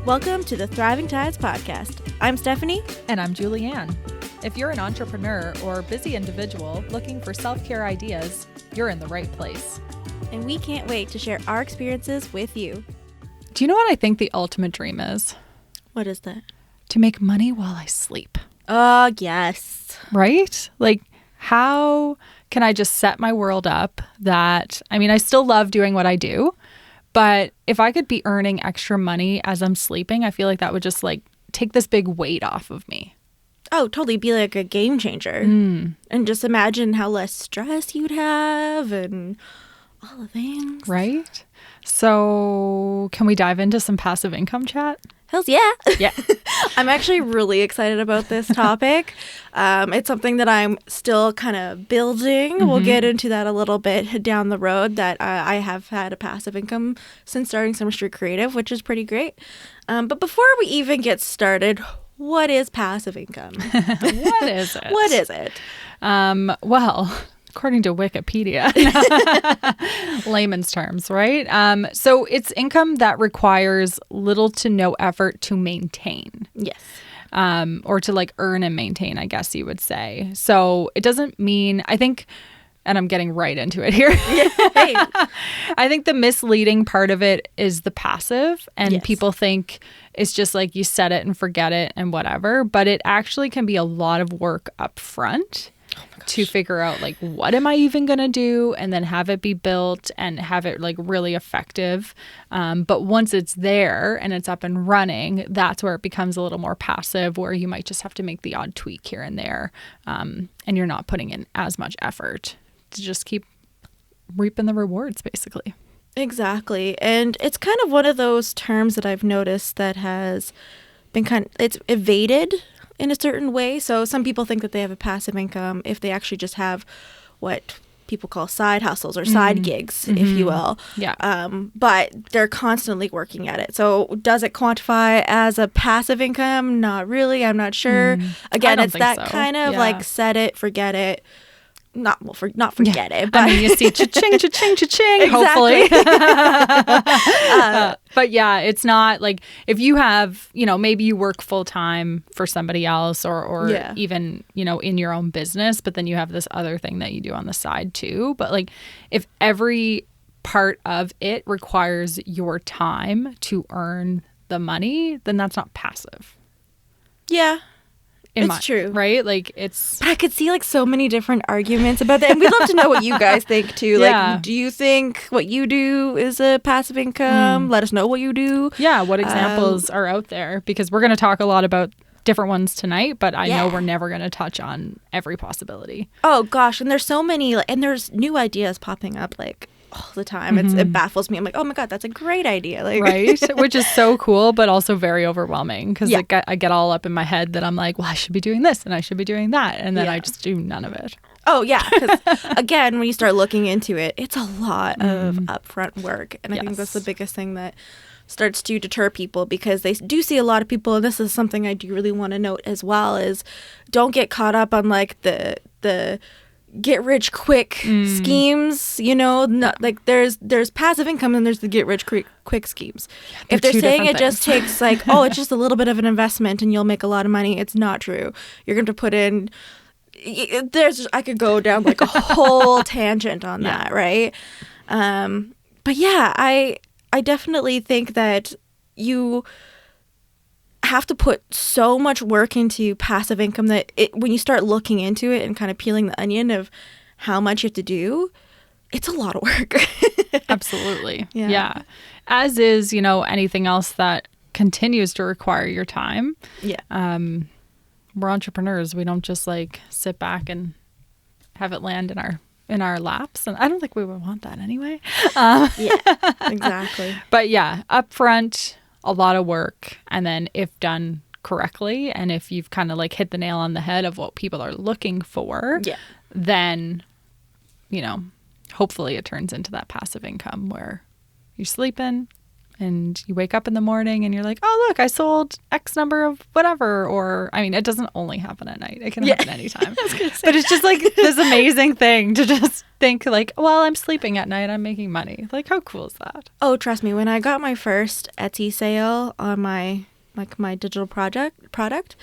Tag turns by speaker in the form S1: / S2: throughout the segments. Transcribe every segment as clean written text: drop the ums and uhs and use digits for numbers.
S1: Welcome to the Thriving Tides podcast. I'm Stephanie.
S2: And I'm Julianne. If you're an entrepreneur or busy individual looking for self-care ideas, you're in the right place.
S1: And we can't wait to share our experiences with you.
S2: Do you know what I think the ultimate dream is?
S1: What is that?
S2: To make money while I sleep.
S1: Oh, yes.
S2: Right? Like, how can I just set my world up that, I still love doing what I do, but if I could be earning extra money as I'm sleeping, I feel like that would just take this big weight off of me.
S1: Oh, totally. Be like a game changer. And just imagine how less stress you'd have and all the things.
S2: Right? So can we dive into some passive income chat?
S1: Hells yeah.
S2: Yeah.
S1: I'm actually really excited about this topic. It's something that I'm still kind of building. Mm-hmm. We'll get into that a little bit down the road, that I have had a passive income since starting Summer Street Creative, which is pretty great. But before we even get started, what is passive income?
S2: What is it?
S1: What is it?
S2: Well, according to Wikipedia, layman's terms, right? So it's income that requires little to no effort to maintain.
S1: Yes.
S2: Or to earn and maintain, I guess you would say. So it doesn't mean, I think, and I'm getting right into it here.
S1: Hey.
S2: I think the misleading part of it is the passive, and
S1: yes.
S2: People think it's just like you set it and forget it and whatever, but it actually can be a lot of work up front. To figure out what am I even going to do, and then have it be built and have it really effective. But once it's there and it's up and running, that's where it becomes a little more passive, where you might just have to make the odd tweak here and there. And you're not putting in as much effort to just keep reaping the rewards, basically.
S1: Exactly. And it's kind of one of those terms that I've noticed that has been it's evaded in a certain way. So some people think that they have a passive income if they actually just have what people call side hustles or side gigs, if you will.
S2: Yeah.
S1: But they're constantly working at it. So does it quantify as a passive income? Not really. I'm not sure. Again, it's that kind of set it, forget it. Not forget it, but
S2: you see cha-ching, cha-ching, cha-ching,
S1: exactly.
S2: Hopefully. But yeah, it's not if you have, maybe you work full time for somebody else or even, in your own business, but then you have this other thing that you do on the side too. But if every part of it requires your time to earn the money, then that's not passive.
S1: Yeah. It's true.
S2: Right?
S1: But I could see so many different arguments about that. And we'd love to know what you guys think too.
S2: Yeah.
S1: Do you think what you do is a passive income? Let us know what you do.
S2: Yeah. What examples are out there? Because we're going to talk a lot about different ones tonight, but I know we're never going to touch on every possibility.
S1: Oh gosh. And there's so many, and there's new ideas popping up all the time. It baffles me. I'm like, oh my God, that's a great idea.
S2: Right? Which is so cool, but also very overwhelming, because I get all up in my head that I'm like, well, I should be doing this and I should be doing that. And then I just do none of it.
S1: Oh, yeah. Because again, when you start looking into it, it's a lot of upfront work. And I think that's the biggest thing that starts to deter people, because they do see a lot of people, and this is something I do really want to note as well, is don't get caught up on the get rich quick schemes, not there's passive income and there's the get rich quick schemes. If they're saying it just takes it's just a little bit of an investment and you'll make a lot of money, it's not true. You're going to put in, I could go down a whole tangent on that, right? But yeah, I definitely think that you have to put so much work into passive income that when you start looking into it and kind of peeling the onion of how much you have to do, it's a lot of work.
S2: Absolutely. Yeah. As is, anything else that continues to require your time.
S1: Yeah.
S2: We're entrepreneurs. We don't just sit back and have it land in our laps. And I don't think we would want that anyway.
S1: Yeah, exactly.
S2: But yeah, upfront, a lot of work, and then if done correctly, and if you've kind of hit the nail on the head of what people are looking for, then hopefully it turns into that passive income where you're sleeping and you wake up in the morning and you're like, oh, look, I sold X number of whatever. Or, I mean, it doesn't only happen at night. It can happen anytime. But it's just like this amazing thing to just think like, well, I'm sleeping at night, I'm making money. Like, how cool is that?
S1: Oh, trust me, when I got my first Etsy sale on my digital product,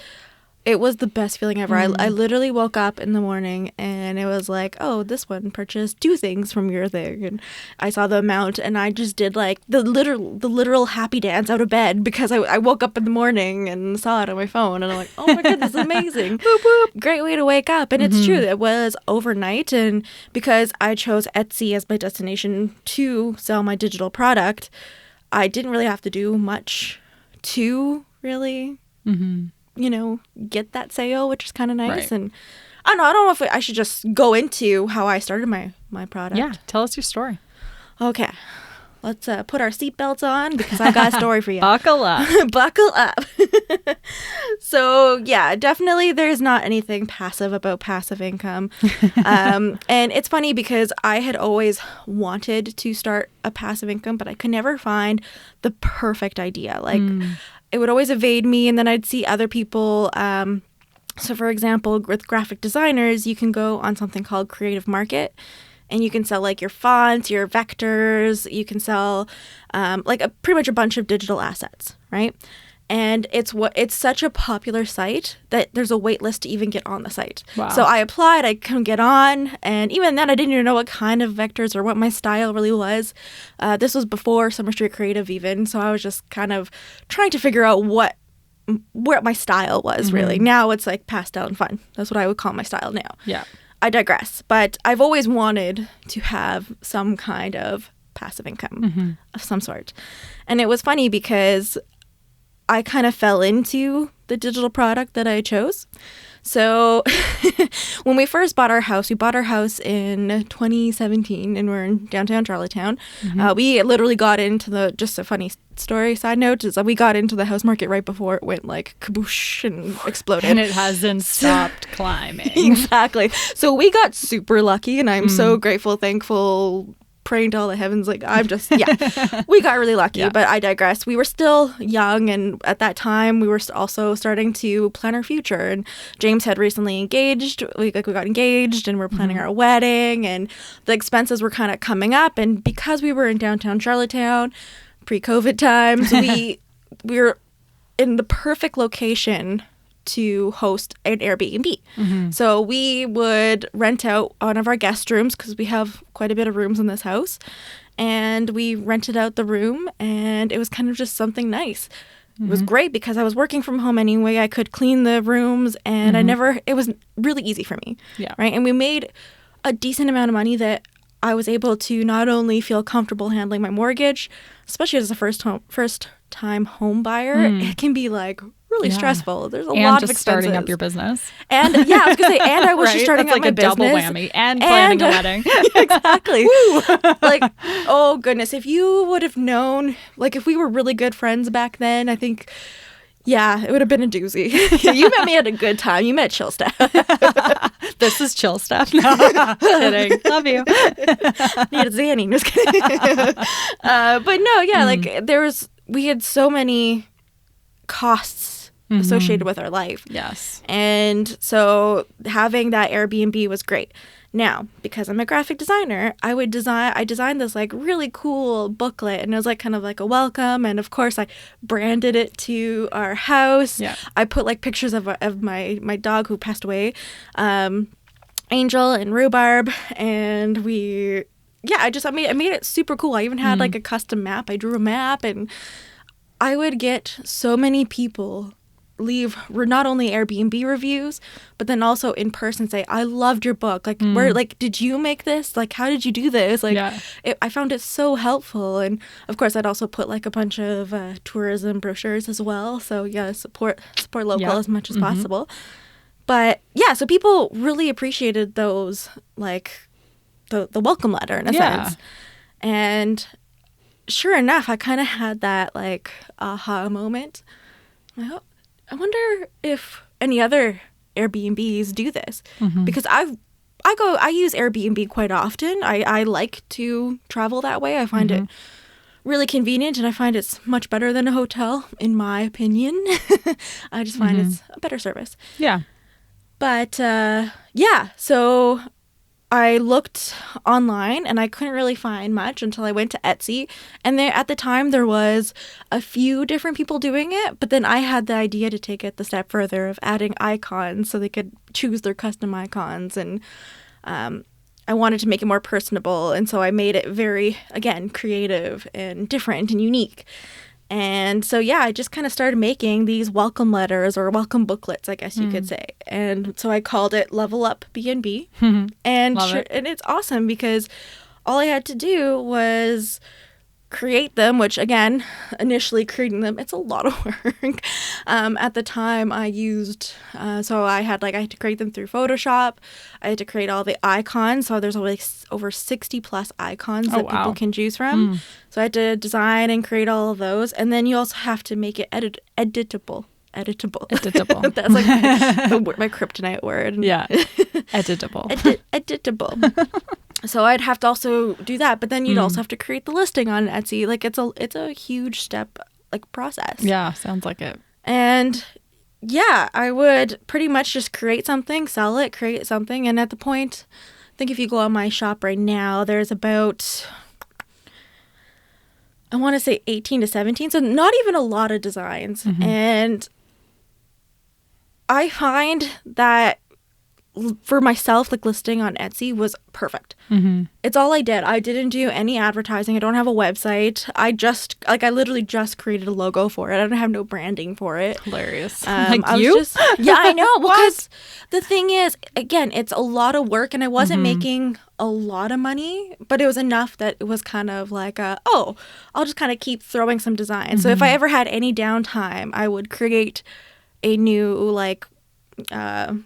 S1: it was the best feeling ever. I literally woke up in the morning and it was like, oh, this one purchased 2 things from your thing. And I saw the amount and I just did like the literal happy dance out of bed because I woke up in the morning and saw it on my phone. And I'm like, oh my goodness, amazing. Boop, boop. Great way to wake up. And it's true. It was overnight. And because I chose Etsy as my destination to sell my digital product, I didn't really have to do much to really... get that sale, which is kind of nice. Right. And I don't know if I should just go into how I started my product.
S2: Yeah, tell us your story.
S1: Okay, let's put our seatbelts on because I got a story for you.
S2: Buckle up.
S1: Buckle up. So yeah, definitely there's not anything passive about passive income. And it's funny because I had always wanted to start a passive income, but I could never find the perfect idea. Like, it would always evade me, and then I'd see other people. So, for example, with graphic designers, you can go on something called Creative Market, and you can sell like your fonts, your vectors. You can sell pretty much a bunch of digital assets, right? And it's such a popular site that there's a wait list to even get on the site. Wow. So I applied, I couldn't get on, and even then I didn't even know what kind of vectors or what my style really was. This was before Summer Street Creative even, so I was just kind of trying to figure out where my style was really. Now it's like pastel and fun. That's what I would call my style now.
S2: Yeah.
S1: I digress, but I've always wanted to have some kind of passive income of some sort. And it was funny because I kind of fell into the digital product that I chose. So when we first bought our house, we bought our house in 2017 and we're in downtown Charlottetown. We literally got into just a funny story, side note, is that we got into the house market right before it went like kaboosh and exploded.
S2: And it hasn't stopped climbing.
S1: Exactly. So we got super lucky and I'm so grateful, thankful, praying to all the heavens. Like, we got really lucky, but I digress. We were still young, and at that time we were also starting to plan our future, and James had recently engaged. We got engaged and we're planning our wedding, and the expenses were kind of coming up, and because we were in downtown Charlottetown pre-COVID times, we were in the perfect location to host an Airbnb. So we would rent out one of our guest rooms because we have quite a bit of rooms in this house, and we rented out the room, and it was kind of just something nice. It was great because I was working from home anyway. I could clean the rooms, and it was really ease for me. Yeah. Right. And we made a decent amount of money that I was able to not only feel comfortable handling my mortgage, especially as a first time home buyer, it can be like really stressful. There's a lot of expenses.
S2: Starting up your business.
S1: And I was going to say, and I was just starting up my business.
S2: That's like a double whammy. And planning a wedding.
S1: Exactly. Like, oh goodness, if you would have known, like if we were really good friends back then, I think, it would have been a doozy. You met me at a good time. You met chill stuff.
S2: This is chill stuff. No, kidding. Love you.
S1: Need a Zanny. Just kidding. But no, like we had so many costs associated with our life.
S2: Yes.
S1: And so having that Airbnb was great. Now, because I'm a graphic designer, I designed this like really cool booklet, and it was like kind of like a welcome, and of course I branded it to our house. Yeah. I put like pictures of my dog who passed away, Angel and Rhubarb, and I made it super cool. I even had like a custom map. I drew a map, and I would get so many people leave not only Airbnb reviews, but then also in person say, I loved your book. Like, where, like, did you make this? Like, how did you do this? Like, I found it so helpful. And of course, I'd also put like a bunch of tourism brochures as well. So support local as much as possible. But so people really appreciated those, like the welcome letter in a sense. And sure enough, I kind of had that like aha moment. I wonder if any other Airbnbs do this, because I use Airbnb quite often. I like to travel that way. I find it really convenient, and I find it's much better than a hotel, in my opinion. I just find it's a better service.
S2: Yeah.
S1: But so I looked online and I couldn't really find much until I went to Etsy. And at the time there was a few different people doing it, but then I had the idea to take it the step further of adding icons so they could choose their custom icons. And I wanted to make it more personable. And so I made it very, again, creative and different and unique. And so, I just kind of started making these welcome letters or welcome booklets, I guess you could say. And so I called it Level Up B&B. And it's awesome because all I had to do was create them, which, again, initially creating them, it's a lot of work. At the time I used, so I had to create them through Photoshop. I had to create all the icons. So there's over 60 plus icons that people can choose from. So I had to design and create all of those. And then you also have to make it editable. That's like my kryptonite word.
S2: Yeah. Editable.
S1: Editable. So I'd have to also do that, but then you'd also have to create the listing on Etsy. Like it's a huge step process.
S2: Yeah, sounds like it.
S1: And I would pretty much just create something, sell it, create something, and at the point, I think if you go on my shop right now, there's about, I want to say 18 to 17, so not even a lot of designs. And I find that for myself, listing on Etsy was perfect. It's all I did. I didn't do any advertising. I don't have a website. I literally just created a logo for it. I don't have no branding for it.
S2: Hilarious.
S1: Yeah, I know. Because the thing is, again, it's a lot of work, and I wasn't making a lot of money, but it was enough that it was kind of like, I'll just kind of keep throwing some designs. So if I ever had any downtime, I would create a new,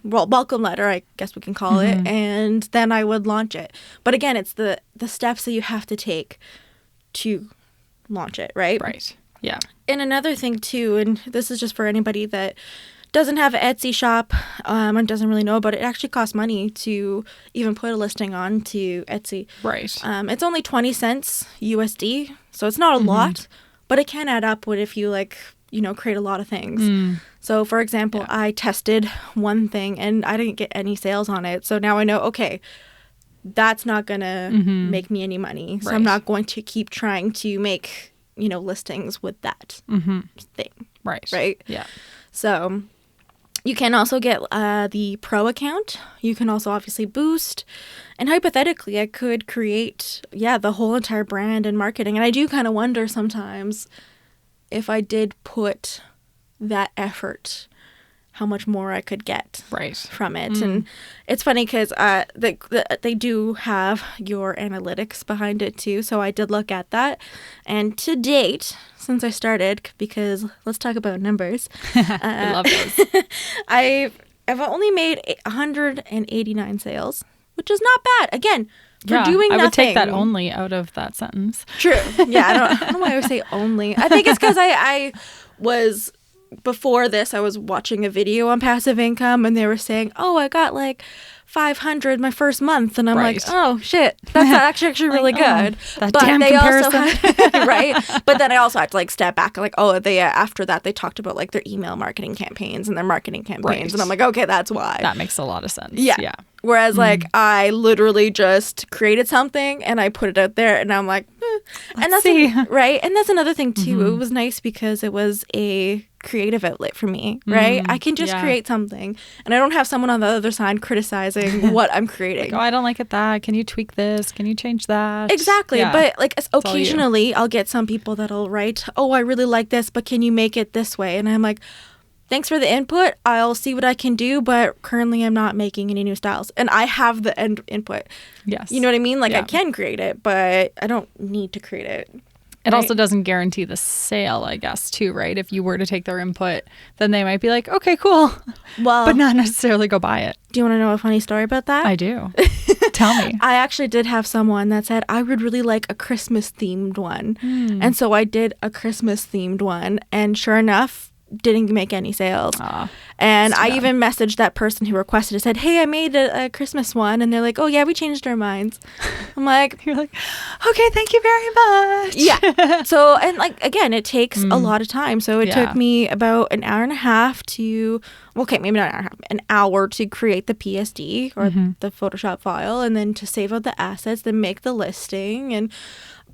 S1: welcome letter, I guess we can call it, and then I would launch it. But again, it's the steps that you have to take to launch it, right?
S2: Right. Yeah.
S1: And another thing too, and this is just for anybody that doesn't have an Etsy shop and doesn't really know, but it actually costs money to even put a listing on to Etsy.
S2: Right.
S1: It's only 20 cents USD, so it's not a lot, but it can add up if you create a lot of things. So for example, I tested one thing and I didn't get any sales on it. So now I know, okay, that's not going to make me any money. So I'm not going to keep trying to make, listings with that thing.
S2: Right.
S1: Right.
S2: Yeah.
S1: So you can also get the pro account. You can also obviously boost. And hypothetically, I could create, the whole entire brand and marketing. And I do kind of wonder sometimes if I did put that effort, how much more I could get from it. And it's funny because they do have your analytics behind it too. So I did look at that. And to date, since I started, because let's talk about numbers.
S2: I love those.
S1: I've only made 189 sales, which is not bad. Again, for doing nothing.
S2: I would take that only out of that sentence.
S1: True. Yeah, I don't know why I would say only. I think it's because I was, before this, I was watching a video on passive income and they were saying, I got 500 my first month. And I'm like, oh, shit, that's actually really good.
S2: That but damn
S1: they
S2: comparison.
S1: Also had, right? But then I also had to step back and they after that, they talked about their email marketing campaigns and their marketing campaigns. And I'm like, okay, that's why.
S2: That makes a lot of sense.
S1: Yeah. Whereas I literally just created something and I put it out there and I'm like, and that's right. And that's another thing too. It was nice because it was a creative outlet for me, right? I can just create something and I don't have someone on the other side criticizing what I'm creating.
S2: I don't like it that. Can you tweak this? Can you change that?
S1: Exactly. Yeah. But occasionally I'll get some people that'll write, I really like this, but can you make it this way? And I'm like, thanks for the input. I'll see what I can do, but currently I'm not making any new styles. And I have the input.
S2: Yes.
S1: You know what I mean? I can create it, but I don't need to create it.
S2: It also doesn't guarantee the sale, I guess, too, right? If you were to take their input, then they might be like, okay, cool. Well, but not necessarily go buy it.
S1: Do you want to know a funny story about that?
S2: I do. Tell me.
S1: I actually did have someone that said, I would really like a Christmas themed one. And so I did a Christmas themed one. And sure enough, didn't make any sales.
S2: Aw,
S1: And
S2: that's too
S1: I
S2: bad.
S1: even messaged that person who requested it, said, hey, I made a Christmas one. And they're like, oh, yeah, we changed our minds. I'm like,
S2: You're like, okay, thank you very much.
S1: yeah. So, and like, again, it takes a lot of time. So it
S2: Yeah.
S1: took me about an hour and a half to, okay, maybe not an hour and a half, an hour to create the PSD or the Photoshop file, and then to save out the assets, then make the listing and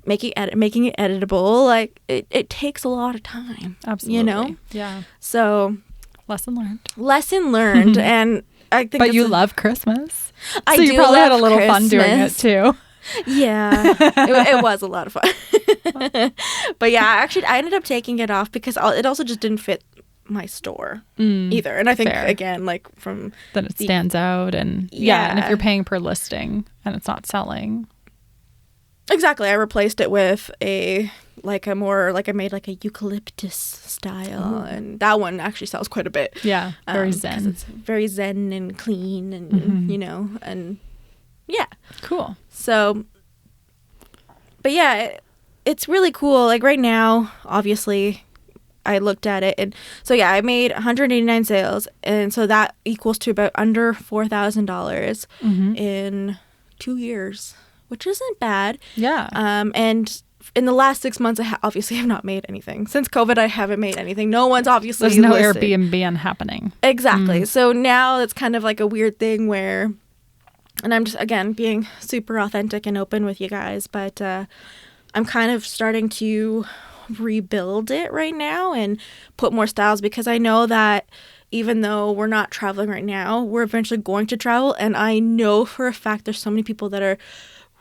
S1: making it editable. Like it takes a lot of time.
S2: Absolutely.
S1: You know?
S2: Yeah.
S1: So
S2: Lesson
S1: learned.
S2: learned.
S1: And I think
S2: But you love Christmas.
S1: I
S2: so
S1: do
S2: you probably had a
S1: love
S2: little fun doing it
S1: Christmas.
S2: too.
S1: Yeah, it was a lot of fun. But yeah, actually, I ended up taking it off because it also just didn't fit my store either. And I think,
S2: fair.
S1: again, like from
S2: Then it stands out. And and if you're paying per listing and it's not selling.
S1: exactly, I replaced it with I made like a eucalyptus style, and that one actually sells quite a bit.
S2: Yeah. Very
S1: 'cause
S2: zen.
S1: it's very zen and clean, and you know, and yeah.
S2: Cool.
S1: So, but yeah, it's really cool. Like right now, obviously, I looked at it, and so yeah, I made 189 sales, and so that equals to about under $4,000 in 2 years, which isn't bad.
S2: Yeah.
S1: And in the last 6 months, I obviously have not made anything. Since COVID, I haven't made anything. No one's obviously
S2: There's no
S1: listed.
S2: Airbnb happening.
S1: Exactly. So now it's kind of like a weird thing where, and I'm just, again, being super authentic and open with you guys, but I'm kind of starting to rebuild it right now and put more styles, because I know that even though we're not traveling right now, we're eventually going to travel. And I know for a fact there's so many people that are,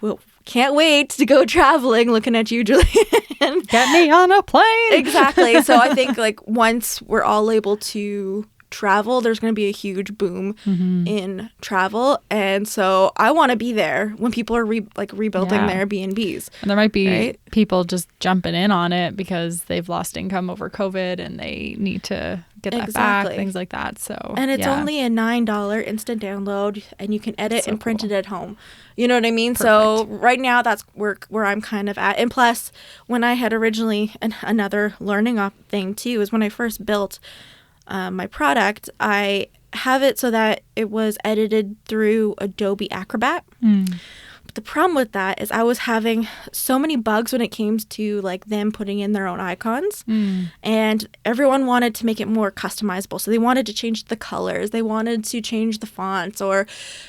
S1: well, can't wait to go traveling, looking at you, Julian.
S2: Get me on a plane.
S1: Exactly. So I think like once we're all able to travel, there's going to be a huge boom in travel. And so I want to be there when people are rebuilding their Airbnbs.
S2: And there might be
S1: Right?
S2: people just jumping in on it because they've lost income over COVID and they need to get that back,
S1: Exactly.
S2: things like that. So
S1: And it's
S2: yeah.
S1: only a $9 instant download, and you can edit
S2: So
S1: and print
S2: cool.
S1: it at home. You know what I mean? So right now that's where I'm kind of at. And plus, when I had originally, another learning thing too, is when I first built my product, I have it so that it was edited through Adobe Acrobat. But the problem with that is I was having so many bugs when it came to like them putting in their own icons, and everyone wanted to make it more customizable. So they wanted to change the colors, they wanted to change the fonts, or,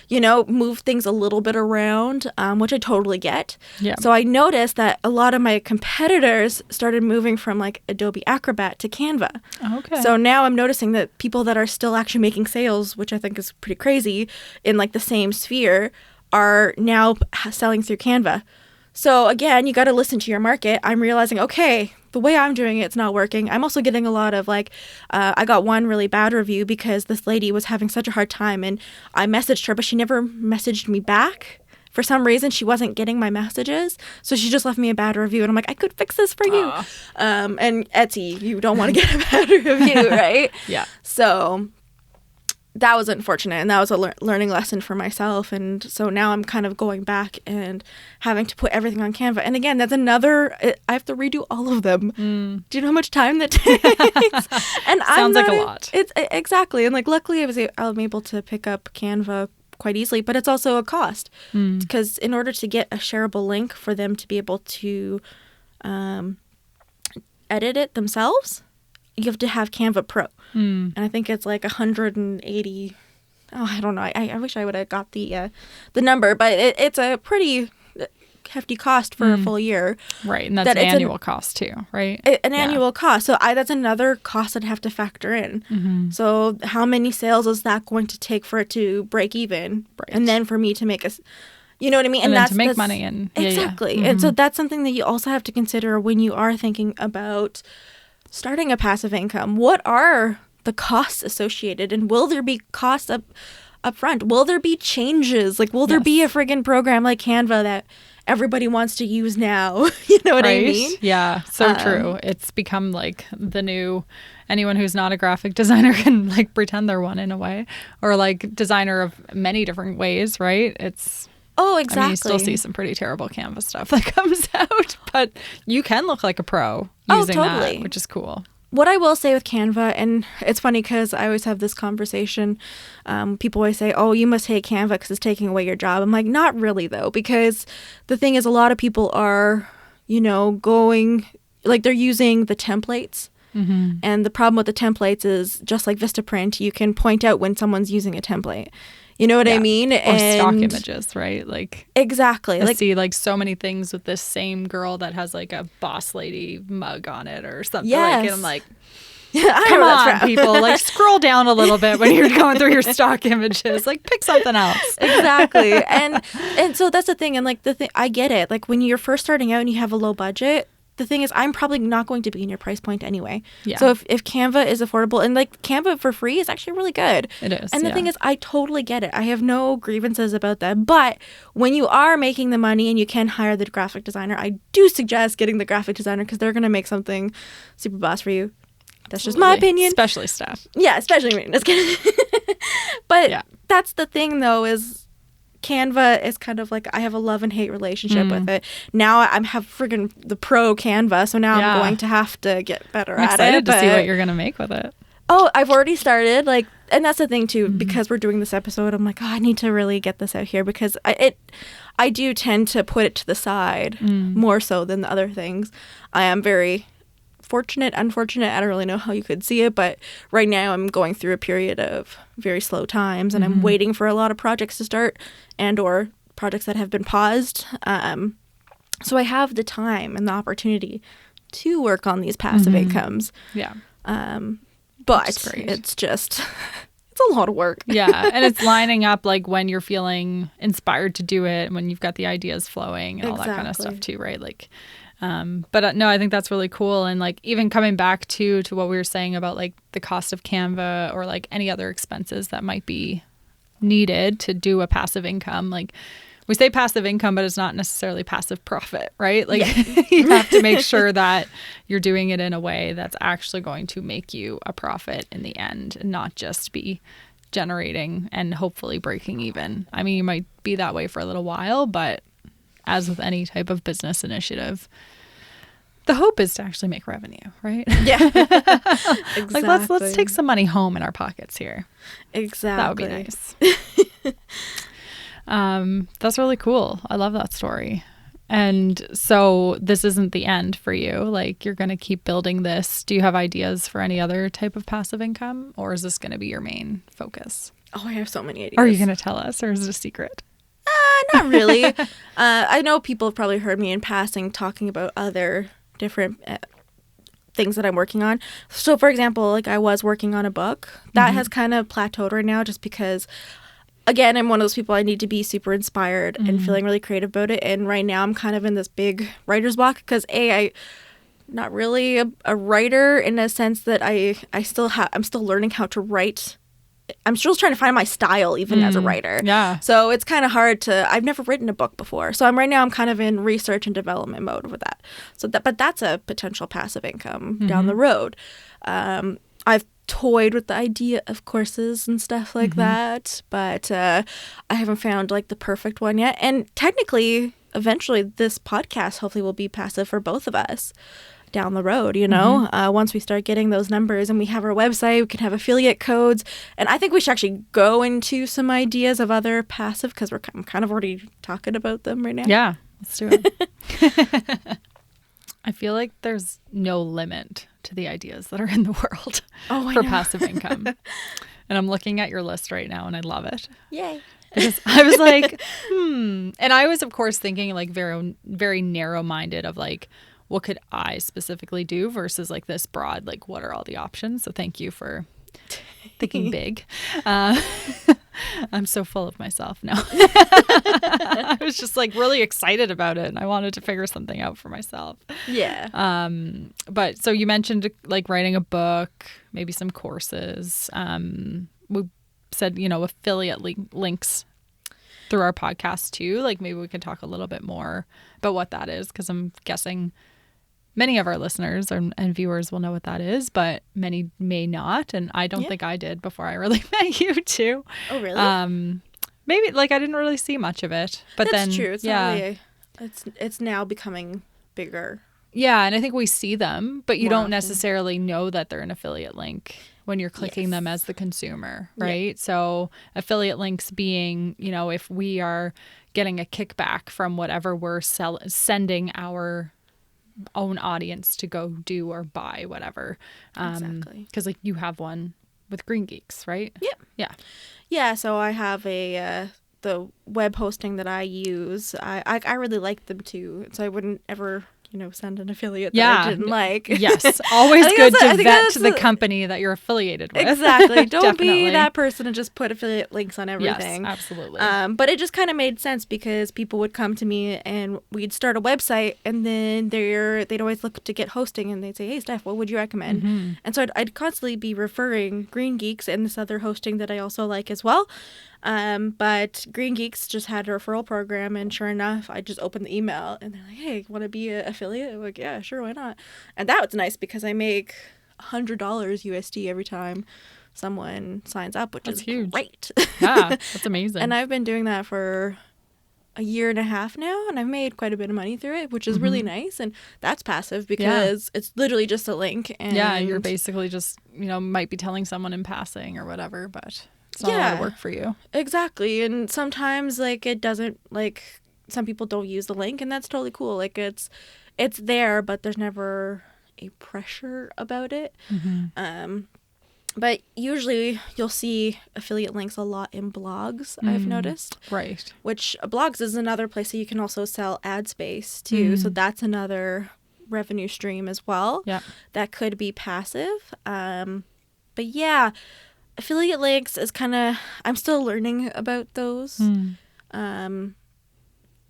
S1: you know, move things a little bit around, which I totally get.
S2: Yeah.
S1: So I noticed that a lot of my competitors started moving from like Adobe Acrobat to Canva.
S2: Okay.
S1: So now I'm noticing that people that are still actually making sales, which I think is pretty crazy, in like the same sphere, are now selling through Canva. So again, you got to listen to your market. I'm realizing, okay, the way I'm doing it's not working. I'm also getting a lot of like, I got one really bad review because this lady was having such a hard time, and I messaged her, but she never messaged me back. For some reason, she wasn't getting my messages, so she just left me a bad review. And I'm like, I could fix this for you. And Etsy, you don't want to get a bad review, right?
S2: Yeah.
S1: So that was unfortunate, and that was a learning lesson for myself. And so now I'm kind of going back and having to put everything on Canva. And again, that's another, I have to redo all of them. Do you know how much time that takes? And
S2: Sounds like a lot.
S1: It's exactly. And like, luckily I'm able to pick up Canva quite easily, but it's also a cost, because in order to get a shareable link for them to be able to edit it themselves, you have to have Canva Pro. And I think it's like 180. Oh, I don't know. I wish I would have got the number, but it's a pretty hefty cost for a full year.
S2: Right. And that's
S1: that
S2: an
S1: it's
S2: annual cost too, right?
S1: An annual cost. So that's another cost I'd have to factor in. So how many sales is that going to take for it to break even?
S2: Right.
S1: And then for me to make you know what I mean?
S2: And then
S1: that's
S2: to make money. And
S1: exactly. And so that's something that you also have to consider when you are thinking about starting a passive income. What are the costs associated, and will there be costs up front? Will there be changes? Like, will there be a friggin' program like Canva that everybody wants to use now? You know what I mean?
S2: Yeah, so true. It's become like the new, anyone who's not a graphic designer can like pretend they're one in a way, or like designer of many different ways, right? It's
S1: Oh, exactly.
S2: I mean, you still see some pretty terrible Canva stuff that comes out, but you can look like a pro using
S1: totally.
S2: that, which is cool.
S1: What I will say with Canva, and it's funny because I always have this conversation, people always say, oh, you must hate Canva because it's taking away your job. I'm like, not really though, because the thing is a lot of people are, going, like they're using the templates. Mm-hmm. And the problem with the templates is just like Vistaprint, you can point out when someone's using a template. You know what I mean?
S2: Or stock images, right? Like
S1: exactly.
S2: I see like so many things with this same girl that has like a boss lady mug on it or something.
S1: Yes.
S2: Like, and I'm like, come on, people! Like scroll down a little bit when you're going through your stock images. Like pick something else.
S1: Exactly. And so that's the thing. And like I get it. Like when you're first starting out and you have a low budget. The thing is, I'm probably not going to be in your price point anyway. Yeah. So if Canva is affordable, and like Canva for free is actually really good.
S2: It is.
S1: And the thing is, I totally get it. I have no grievances about that. But when you are making the money and you can hire the graphic designer, I do suggest getting the graphic designer because they're going to make something super boss for you. That's just my opinion.
S2: Especially staff.
S1: Yeah, especially me. Just kidding. But that's the thing, though, is Canva is kind of like I have a love and hate relationship with it. Now I have friggin' the pro Canva, so now I'm going to have to get better
S2: I'm
S1: at it.
S2: excited to see what you're gonna make with it.
S1: Oh, I've already started. Like, and that's the thing too, because we're doing this episode. I'm like, I need to really get this out here because I do tend to put it to the side more so than the other things. I am very unfortunate, I don't really know how you could see it, but right now I'm going through a period of very slow times and I'm waiting for a lot of projects to start and or projects that have been paused. So I have the time and the opportunity to work on these passive incomes.
S2: Yeah.
S1: But it's just, it's a lot of work.
S2: Yeah. And it's lining up like when you're feeling inspired to do it, when you've got the ideas flowing and all that kind of stuff too, right? Like, but no, I think that's really cool. And like even coming back to what we were saying about like the cost of Canva or like any other expenses that might be needed to do a passive income, like we say passive income, but it's not necessarily passive profit, right? Like you have to make sure that you're doing it in a way that's actually going to make you a profit in the end and not just be generating and hopefully breaking even. I mean, you might be that way for a little while, but as with any type of business initiative, the hope is to actually make revenue, right?
S1: Yeah. Exactly.
S2: Like let's take some money home in our pockets here.
S1: Exactly.
S2: That would be nice. That's really cool. I love that story. And so this isn't the end for you. Like you're going to keep building this. Do you have ideas for any other type of passive income, or is this going to be your main focus?
S1: Oh, I have so many ideas.
S2: Are you going to tell us, or is it a secret?
S1: Not really. I know people have probably heard me in passing talking about other different things that I'm working on. So, for example, like I was working on a book. That has kind of plateaued right now just because, again, I'm one of those people I need to be super inspired and feeling really creative about it. And right now I'm kind of in this big writer's block because, I'm not really a writer in a sense that I'm still learning how to write. I'm still trying to find my style even as a writer.
S2: Yeah.
S1: So it's kind of hard I've never written a book before. So I'm kind of in research and development mode with that. But that's a potential passive income down the road. I've toyed with the idea of courses and stuff like that, but I haven't found like the perfect one yet. And technically, eventually this podcast hopefully will be passive for both of us down the road, once we start getting those numbers and we have our website, we can have affiliate codes. And I think we should actually go into some ideas of other passive because I'm kind of already talking about them right now.
S2: Yeah, let's do it. I feel like there's no limit to the ideas that are in the world for passive income. And I'm looking at your list right now and I love it.
S1: Yay.
S2: Because I was like, And I was, of course, thinking like very, very narrow-minded of like, what could I specifically do versus like this broad, like what are all the options? So thank you for thinking big. I'm so full of myself now. I was just like really excited about it and I wanted to figure something out for myself.
S1: Yeah.
S2: But so you mentioned like writing a book, maybe some courses. We said, affiliate links through our podcast too. Like maybe we could talk a little bit more about what that is because I'm guessing many of our listeners and viewers will know what that is, but many may not. And I don't think I did before I really met you too.
S1: Oh, really?
S2: Maybe like I didn't really see much of it, but
S1: That's true. It's not really it's now becoming bigger
S2: Yeah, and I think we see them, but you
S1: More
S2: don't
S1: often.
S2: necessarily know that they're an affiliate link when you're clicking them as the consumer, right? So affiliate links being, you know, if we are getting a kickback from whatever we're sending our own audience to go do or buy whatever.
S1: Exactly.
S2: Because like you have one with Green Geeks, right?
S1: Yep.
S2: Yeah.
S1: Yeah, so I have the web hosting that I use. I really like them too, so I wouldn't ever, you know, send an affiliate that I didn't like.
S2: Yes. Always good to vet
S1: that's
S2: the company that you're affiliated with.
S1: Exactly. Don't be
S2: Definitely.
S1: that person and just put affiliate links on everything.
S2: Yes, absolutely.
S1: But it just kind of made sense because people would come to me and we'd start a website, and then they'd always look to get hosting, and they'd say, "Hey, Steph, what would you recommend?"
S2: Mm-hmm.
S1: And so I'd constantly be referring Green Geeks and this other hosting that I also like as well. But Green Geeks just had a referral program, and sure enough, I just opened the email and they're like, "Hey, want to be an affiliate?" I'm like, "Yeah, sure, why not?" And that was nice because I make $100 USD every time someone signs up, which is
S2: huge.
S1: Great.
S2: Yeah, that's amazing.
S1: And I've been doing that for a year and a half now, and I've made quite a bit of money through it, which is really nice. And that's passive because it's literally just a link. And
S2: yeah, you're basically just, you know, might be telling someone in passing or whatever, but it's not a lot of work for you.
S1: Exactly. And sometimes like it doesn't, like some people don't use the link, and that's totally cool. Like it's there, but there's never a pressure about it. But usually you'll see affiliate links a lot in blogs, I've noticed.
S2: Right.
S1: Which blogs is another place that you can also sell ad space too. So that's another revenue stream as well.
S2: Yeah.
S1: That could be passive. But yeah, affiliate links is kind of, I'm still learning about those. Some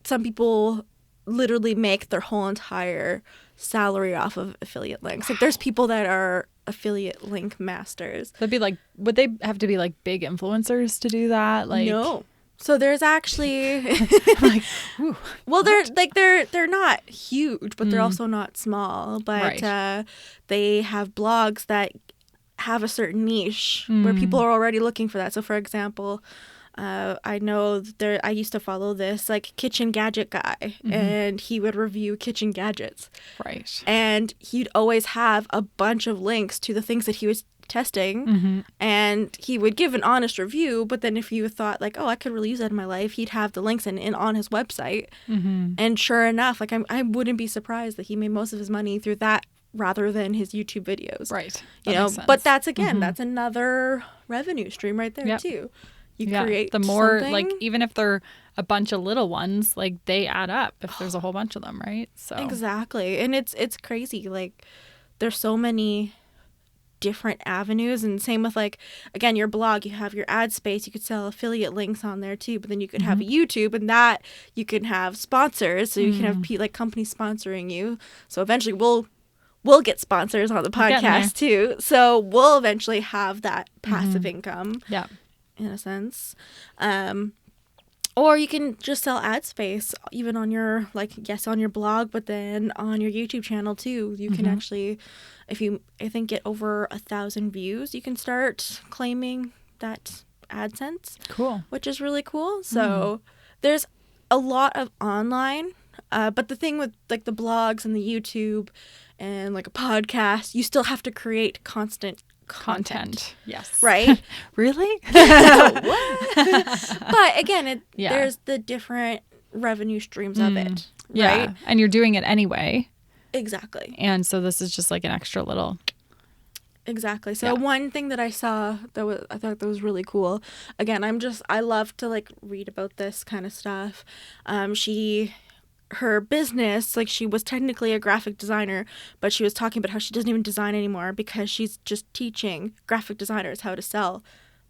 S1: people literally make their whole entire salary off of affiliate links. Like there's people that are affiliate link masters.
S2: That'd be like, would they have to be like big influencers to do that? Like,
S1: no. So there's actually
S2: like, ooh,
S1: well, they're not huge, but they're also not small. But they have blogs that have a certain niche where people are already looking for that. So for example, I know I used to follow this like kitchen gadget guy, and he would review kitchen gadgets.
S2: Right.
S1: And he'd always have a bunch of links to the things that he was testing, and he would give an honest review. But then if you thought like, oh, I could really use that in my life, he'd have the links in on his website. And sure enough, like I wouldn't be surprised that he made most of his money through that rather than his YouTube videos.
S2: Right.
S1: You know, but that's again, that's another revenue stream right there too. You create
S2: the more
S1: something.
S2: like, even if they're a bunch of little ones, like they add up if there's a whole bunch of them, right? So
S1: exactly. And it's crazy. Like there's so many different avenues, and same with like, again, your blog, you have your ad space, you could sell affiliate links on there too, but then you could have a YouTube, and that you can have sponsors, so you can have like companies sponsoring you. So eventually we'll get sponsors on the podcast too. So we'll eventually have that passive income.
S2: Yeah.
S1: In a sense. Or you can just sell ad space even on your, like, yes, on your blog, but then on your YouTube channel too. You can actually, if you, I think, get over 1,000 views, you can start claiming that AdSense.
S2: Cool.
S1: Which is really cool. So there's a lot of online, but the thing with like the blogs and the YouTube and like a podcast, you still have to create constant content.
S2: Yes.
S1: Right?
S2: Really?
S1: What? But again, there's the different revenue streams of it.
S2: Yeah.
S1: Right?
S2: And you're doing it anyway.
S1: Exactly.
S2: And so this is just like an extra little.
S1: Exactly. So one thing that I saw I thought that was really cool. Again, I love to like read about this kind of stuff. Her business, like she was technically a graphic designer, but she was talking about how she doesn't even design anymore because she's just teaching graphic designers how to sell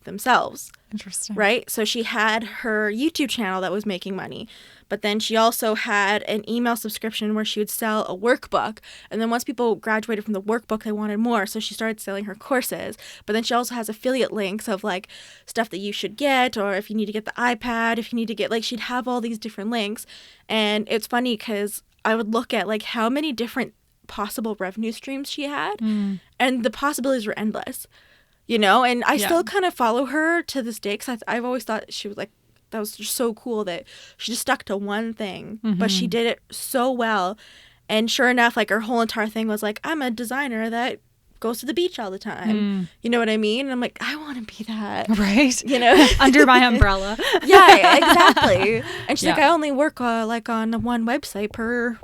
S1: themselves.
S2: Interesting.
S1: Right? So she had her YouTube channel that was making money, but then she also had an email subscription where she would sell a workbook. And then once people graduated from the workbook, they wanted more. So she started selling her courses. But then she also has affiliate links of like stuff that you should get, or if you need to get the iPad, if you need to get, like, she'd have all these different links. And it's funny because I would look at like how many different possible revenue streams she had, and the possibilities were endless. You know, and I still kind of follow her to this day because I've always thought she was like, that was just so cool that she just stuck to one thing, but she did it so well. And sure enough, like, her whole entire thing was like, I'm a designer that goes to the beach all the time. You know what I mean? And I'm like, I want to be that.
S2: Right.
S1: You know?
S2: Under my umbrella.
S1: Yeah, exactly. And she's like, I only work like on one website per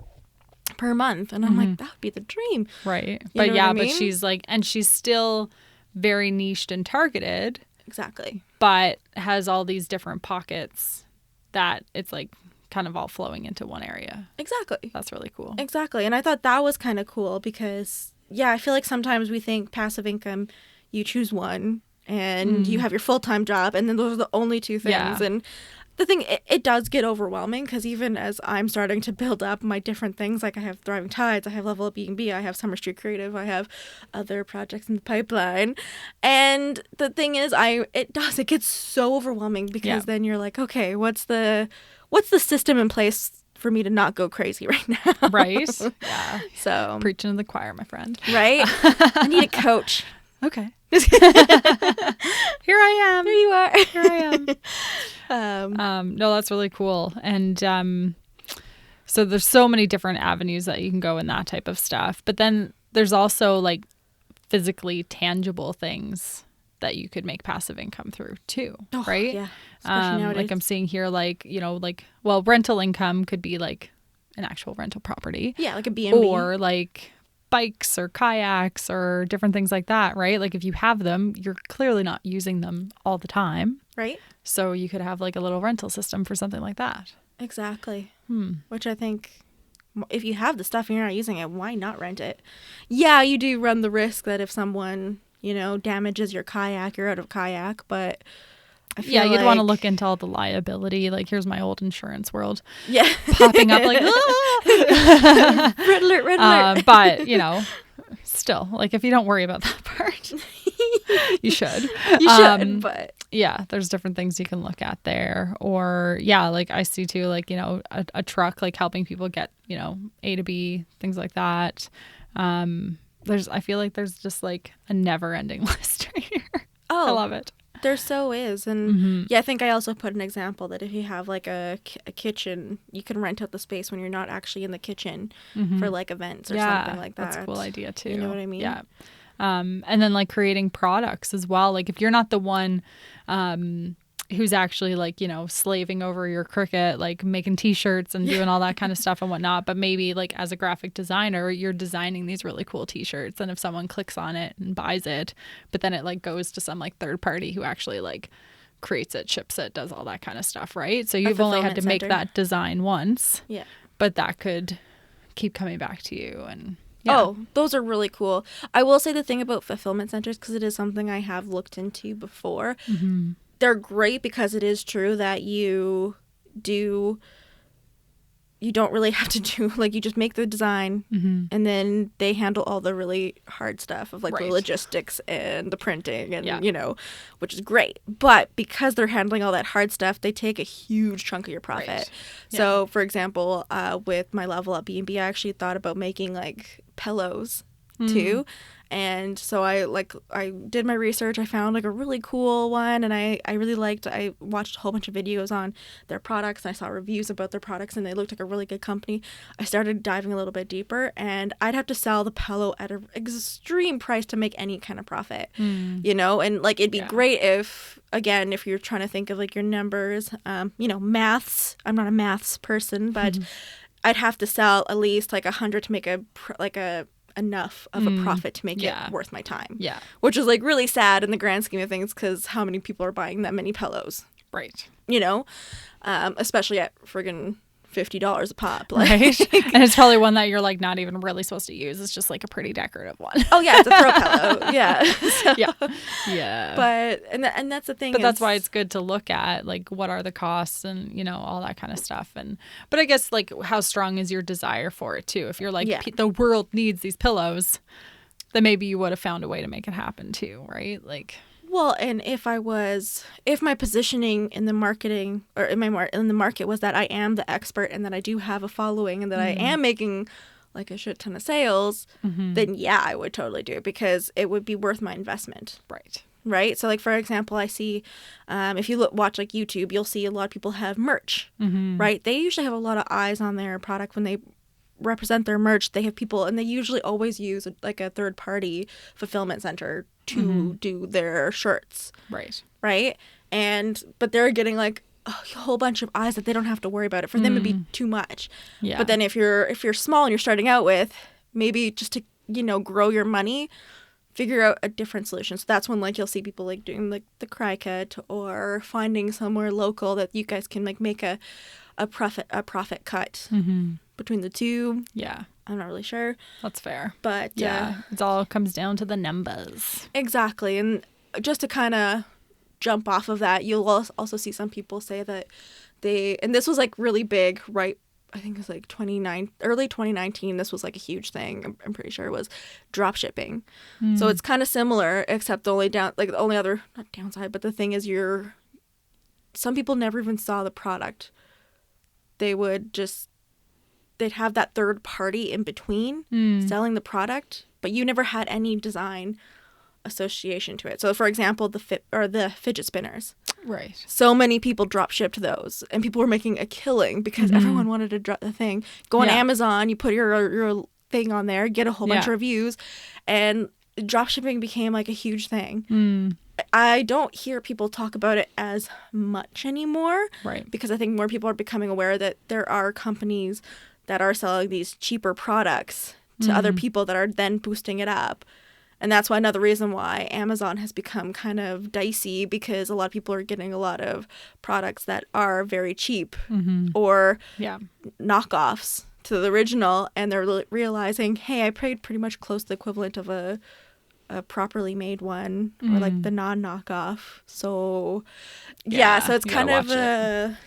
S1: month. And I'm like, that would be the dream.
S2: Right.
S1: You
S2: But
S1: know
S2: yeah,
S1: what I mean?
S2: but she's like, and she's still very niched and targeted.
S1: Exactly.
S2: But has all these different pockets that it's like kind of all flowing into one area.
S1: Exactly.
S2: That's really cool.
S1: Exactly. And I thought that was kind of cool because, yeah, I feel like sometimes we think passive income, you choose one and you have your full-time job and then those are the only two things.
S2: Yeah.
S1: And the thing, it does get overwhelming because even as I'm starting to build up my different things, like I have Thriving Tides, I have Level Up B&B, I have Summer Street Creative, I have other projects in the pipeline. And the thing is, it gets so overwhelming because then you're like, okay, what's the system in place for me to not go crazy right now?
S2: Right. Yeah.
S1: So
S2: Preaching to the choir, my friend.
S1: right? I need a coach.
S2: Okay. Here I am.
S1: Here you are.
S2: Here I am. No, that's really cool. And so there's so many different avenues that you can go in that type of stuff. But then there's also like physically tangible things that you could make passive income through too, right?
S1: Yeah. Especially nowadays.
S2: Like I'm seeing here, like, you know, like, well, rental income could be like an actual rental property.
S1: Yeah, like a B&B.
S2: Or like bikes or kayaks or different things like that, right? Like if you have them, you're clearly not using them all the time.
S1: Right?
S2: So you could have like a little rental system for something like that.
S1: Exactly. Which I think if you have the stuff and you're not using it, why not rent it? Yeah, you do run the risk that if someone, you know, damages your kayak, you're out of kayak, but I feel
S2: you'd want to
S1: like-
S2: look into all the liability. Like here's my old insurance world
S1: Yeah.
S2: popping up like, ah!
S1: Red alert, red alert.
S2: But, you know, still, like if you don't worry about that part, you should.
S1: You should, but
S2: Yeah, there's different things you can look at there. Or yeah, like I see too, like, you know, a truck, like helping people get, you know, A to B, things like that. I feel like there's just like a never ending list right here.
S1: Oh,
S2: I love it.
S1: there so is. And yeah, I think I also put an example that if you have like a kitchen, you can rent out the space when you're not actually in the kitchen for like events or something like that.
S2: That's a cool idea too.
S1: You know what I mean?
S2: Yeah. And then like creating products as well. Like if you're not the one who's actually like, you know, slaving over your Cricut, like making t-shirts and doing all that kind of stuff and whatnot, but maybe like as a graphic designer, you're designing these really cool t-shirts. And if someone clicks on it and buys it, but then it like goes to some like third party who actually like creates it, ships it, does all that kind of stuff, right? So you've only had to make that design once.
S1: Yeah.
S2: But that could keep coming back to you. And yeah.
S1: Oh, those are really cool. I will say the thing about fulfillment centers, because it is something I have looked into before. They're great because it is true that you don't really have to do, like, you just make the design and then they handle all the really hard stuff of like the logistics and the printing and, you know, which is great. But because they're handling all that hard stuff, they take a huge chunk of your profit.
S2: Right.
S1: So, for example, with my Level Up B&B, I actually thought about making like pillows too. And so I did my research. I found like a really cool one and I watched a whole bunch of videos on their products and I saw reviews about their products and they looked like a really good company. I started diving a little bit deeper and I'd have to sell the pillow at an extreme price to make any kind of profit, you know, and like it'd be great if you're trying to think of like your numbers, you know, maths. I'm not a maths person, but I'd have to sell at least like 100 to make enough of a profit to make it worth my time. Yeah. Which is like really sad in the grand scheme of things because how many people are buying that many pillows?
S2: Right.
S1: You know? Especially at friggin' $50 a pop. Like.
S2: Right. And it's probably one that you're like not even really supposed to use. It's just like a pretty decorative one.
S1: Oh yeah, it's a throw pillow. Yeah. So,
S2: yeah.
S1: But and that's the thing.
S2: But that's why it's good to look at like what are the costs and you know all that kind of stuff. But I guess like how strong is your desire for it too? If you're like the world needs these pillows, then maybe you would have found a way to make it happen too, right? Like.
S1: Well, and if my positioning in the marketing or in the market was that I am the expert and that I do have a following and that I am making like a shit ton of sales, then yeah, I would totally do it because it would be worth my investment. Right. So like, for example, I see if you watch like YouTube, you'll see a lot of people have merch, right? They usually have a lot of eyes on their product when they represent their merch, they have people, and they usually always use like a third party fulfillment center to do their shirts. Right. But they're getting like a whole bunch of eyes that they don't have to worry about it. For them, it'd be too much. Yeah. But then if you're small and you're starting out with, maybe just to, grow your money, figure out a different solution. So that's when like you'll see people like doing like the cry cut, or finding somewhere local that you guys can like make a profit cut between the two.
S2: Yeah.
S1: I'm not really sure.
S2: That's fair.
S1: But
S2: yeah, it all comes down to the numbers.
S1: Exactly. And just to kind of jump off of that, you'll also see some people say that and this was like really big, right? I think it was like early 2019. This was like a huge thing. I'm pretty sure it was drop shipping. So it's kind of similar, except the only other, not downside, but the thing is some people never even saw the product. They'd have that third party in between selling the product, but you never had any design association to it. So for example, the fidget spinners.
S2: Right.
S1: So many people drop shipped those, and people were making a killing because everyone wanted to drop the thing. Go on Amazon, you put your thing on there, get a whole bunch of reviews, and drop shipping became like a huge thing. I don't hear people talk about it as much anymore.
S2: Right.
S1: Because I think more people are becoming aware that there are companies that are selling these cheaper products to other people that are then boosting it up. And that's why another reason why Amazon has become kind of dicey, because a lot of people are getting a lot of products that are very cheap or knockoffs to the original, and they're realizing, hey, I paid pretty much close to the equivalent of a properly made one, or like the non-knockoff. So so it's kind of a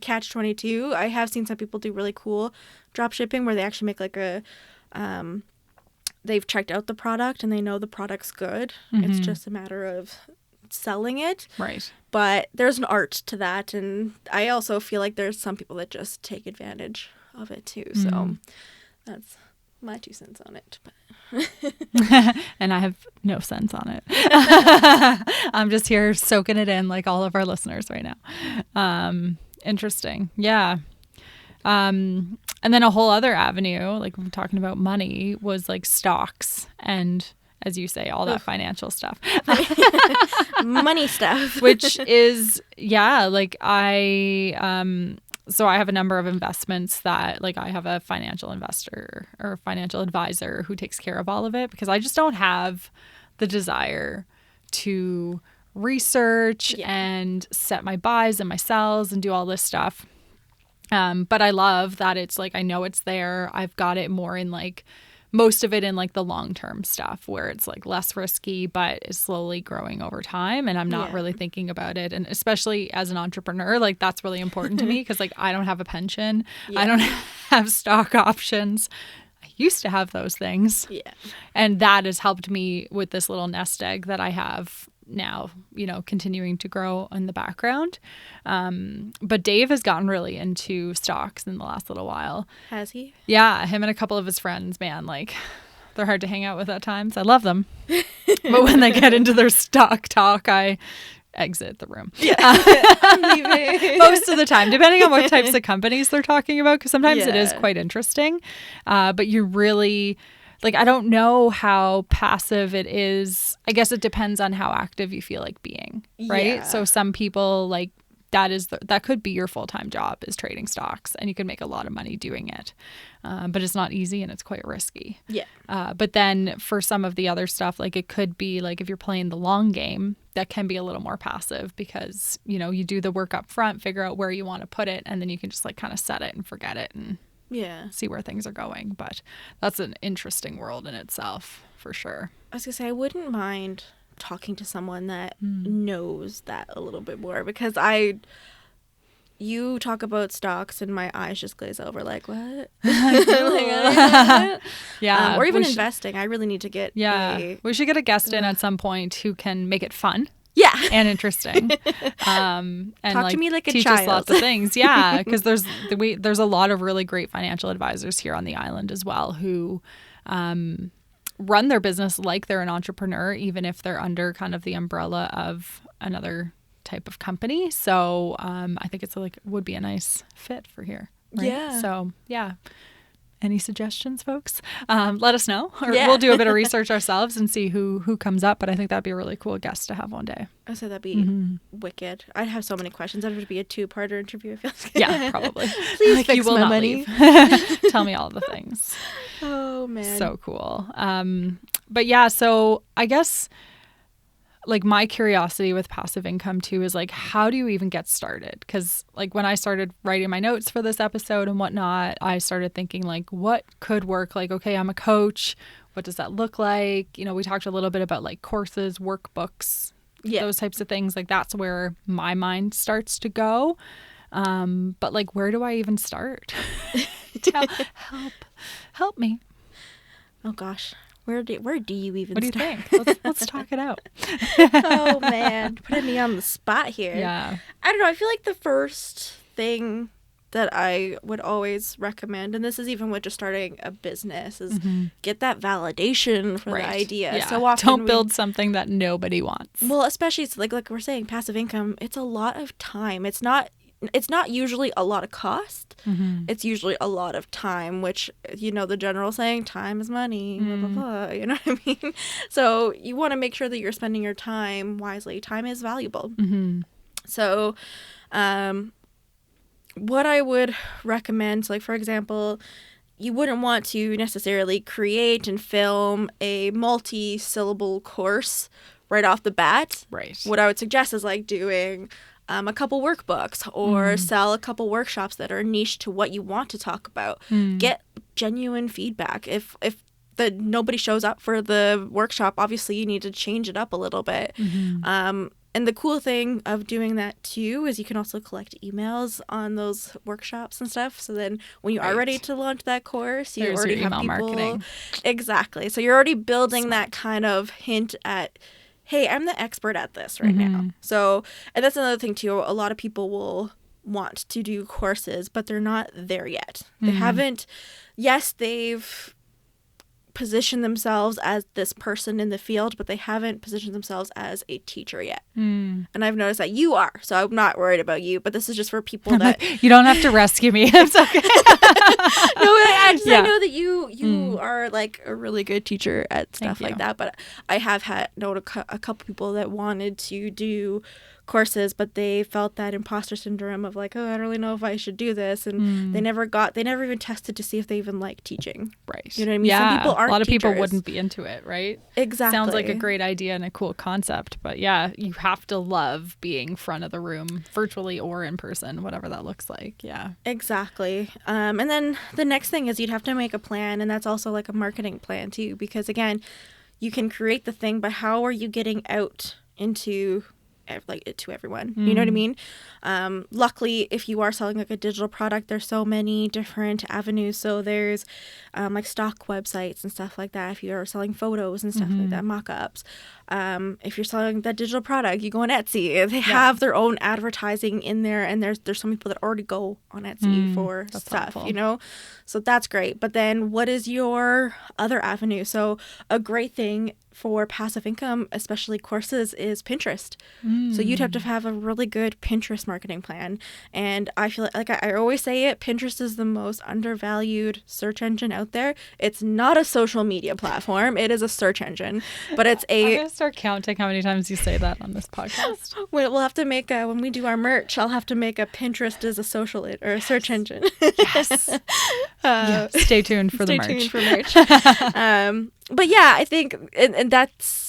S1: catch-22. I have seen some people do really cool drop shipping where they actually make like a they've checked out the product and they know the product's good. It's just a matter of selling it.
S2: Right.
S1: But there's an art to that, and I also feel like there's some people that just take advantage of it too. So that's my 2 cents on it. But
S2: and I have no sense on it. I'm just here soaking it in like all of our listeners right now. Interesting. Yeah. And then a whole other avenue, like we're talking about money, was like stocks and, as you say, all that financial stuff.
S1: Money stuff.
S2: Which is, like so I have a number of investments that, like, I have a financial investor or financial advisor who takes care of all of it, because I just don't have the desire to research and set my buys and my sells and do all this stuff. But I love that it's like, I know it's there. I've got it more in like, most of it in like the long-term stuff where it's like less risky, but is slowly growing over time. And I'm not really thinking about it. And especially as an entrepreneur, like that's really important to me, because like I don't have a pension. I don't have stock options. I used to have those things. Yeah. And that has helped me with this little nest egg that I have now, continuing to grow in the background. But Dave has gotten really into stocks in the last little while.
S1: Has he?
S2: Yeah, him and a couple of his friends, man, like they're hard to hang out with at times. I love them. But when they get into their stock talk, I exit the room. Yeah. Most of the time, depending on what types of companies they're talking about, because sometimes it is quite interesting. But you really... like, I don't know how passive it is. I guess it depends on how active you feel like being, right? Yeah. So some people, like, that could be your full-time job, is trading stocks, and you can make a lot of money doing it. But it's not easy and it's quite risky. Yeah. But then for some of the other stuff, like it could be like if you're playing the long game, that can be a little more passive, because, you do the work up front, figure out where you want to put it, and then you can just like kind of set it and forget it and see where things are going. But that's an interesting world in itself, for sure.
S1: I was gonna say, I wouldn't mind talking to someone that knows that a little bit more, because you talk about stocks and my eyes just glaze over, like, what?
S2: Yeah.
S1: Or even investing. I really need to get
S2: we should get a guest in at some point who can make it fun.
S1: Yeah.
S2: And interesting. And
S1: talk to me like a
S2: teach
S1: child.
S2: Us lots of things. Yeah. Because there's a lot of really great financial advisors here on the island as well, who run their business like they're an entrepreneur, even if they're under kind of the umbrella of another type of company. So I think it's would be a nice fit for here. Right?
S1: Yeah.
S2: So yeah. any suggestions, folks, let us know. Or we'll do a bit of research ourselves and see who comes up. But I think that'd be a really cool guest to have one day.
S1: I said that'd be wicked. I'd have so many questions. That'd have to be a 2-parter interview. I feel like.
S2: Yeah, probably.
S1: Please fix my money.
S2: Tell me all the things.
S1: Oh man,
S2: so cool. But yeah, so I guess like my curiosity with passive income too is like, how do you even get started? Because like when I started writing my notes for this episode and whatnot, I started thinking like, what could work? Like, okay, I'm a coach. What does that look like? You know, we talked a little bit about like courses, workbooks, those types of things. Like that's where my mind starts to go. But like, where do I even start? Help me.
S1: Oh gosh. Where do you even
S2: What do you
S1: start?
S2: think? Let's talk it out.
S1: Oh man, putting me on the spot here.
S2: Yeah.
S1: I don't know. I feel like the first thing that I would always recommend, and this is even with just starting a business, is get that validation for the idea.
S2: Yeah.
S1: So often
S2: don't build something that nobody wants.
S1: Well, especially it's like we're saying, passive income. It's a lot of time. It's not usually a lot of cost. It's usually a lot of time, which, you know, the general saying, time is money, blah, blah, blah, you know what I mean? So you want to make sure that you're spending your time wisely. Time is valuable. So what I would recommend, like, for example, you wouldn't want to necessarily create and film a multi-syllable course right off the bat.
S2: Right.
S1: What I would suggest is like doing a couple workbooks or sell a couple workshops that are niche to what you want to talk about. Get genuine feedback. If nobody shows up for the workshop, obviously you need to change it up a little bit. And the cool thing of doing that too is you can also collect emails on those workshops and stuff. So then when you are ready to launch that course, you already have people.
S2: Marketing.
S1: Exactly. So you're already building that kind of hint at, hey, I'm the expert at this right now. So, and that's another thing too. A lot of people will want to do courses, but they're not there yet. They haven't, yes, they've positioned themselves as this person in the field, but they haven't positioned themselves as a teacher yet. And I've noticed that you are, so I'm not worried about you, but this is just for people that...
S2: You don't have to rescue me. It's okay.
S1: I know that you are like a really good teacher at stuff like that, but I have known a couple people that wanted to do courses, but they felt that imposter syndrome of like, oh, I don't really know if I should do this, and they never even tested to see if they even like teaching.
S2: Right.
S1: You know what I mean?
S2: Yeah.
S1: Some people aren't
S2: a lot of
S1: teachers.
S2: people wouldn't be into it, right?
S1: Exactly.
S2: Sounds like a great idea and a cool concept, but yeah, you have to love being front of the room, virtually or in person, whatever that looks like. Yeah.
S1: Exactly. And then the next thing is you'd have to make a plan, and that's also like a marketing plan too, because again, you can create the thing, but how are you getting out into to everyone? You know what I mean? Luckily, if you are selling like a digital product, there's so many different avenues. So there's like stock websites and stuff like that. If you're selling photos and stuff like that, mock-ups. If you're selling that digital product, you go on Etsy. They have their own advertising in there, and there's some people that already go on Etsy for stuff, helpful. You know? So that's great. But then what is your other avenue? So a great thing for passive income, especially courses, is Pinterest. So you'd have to have a really good Pinterest marketing plan. And I feel like I always say it, Pinterest is the most undervalued search engine out there. It's not a social media platform. It is a search engine, but it's
S2: I'm going to start counting how many times you say that on this podcast.
S1: We'll have to make when we do our merch, I'll have to make a Pinterest as a social or a search engine.
S2: Yes. Stay tuned for the merch.
S1: Stay tuned for merch. But yeah, I think, and that's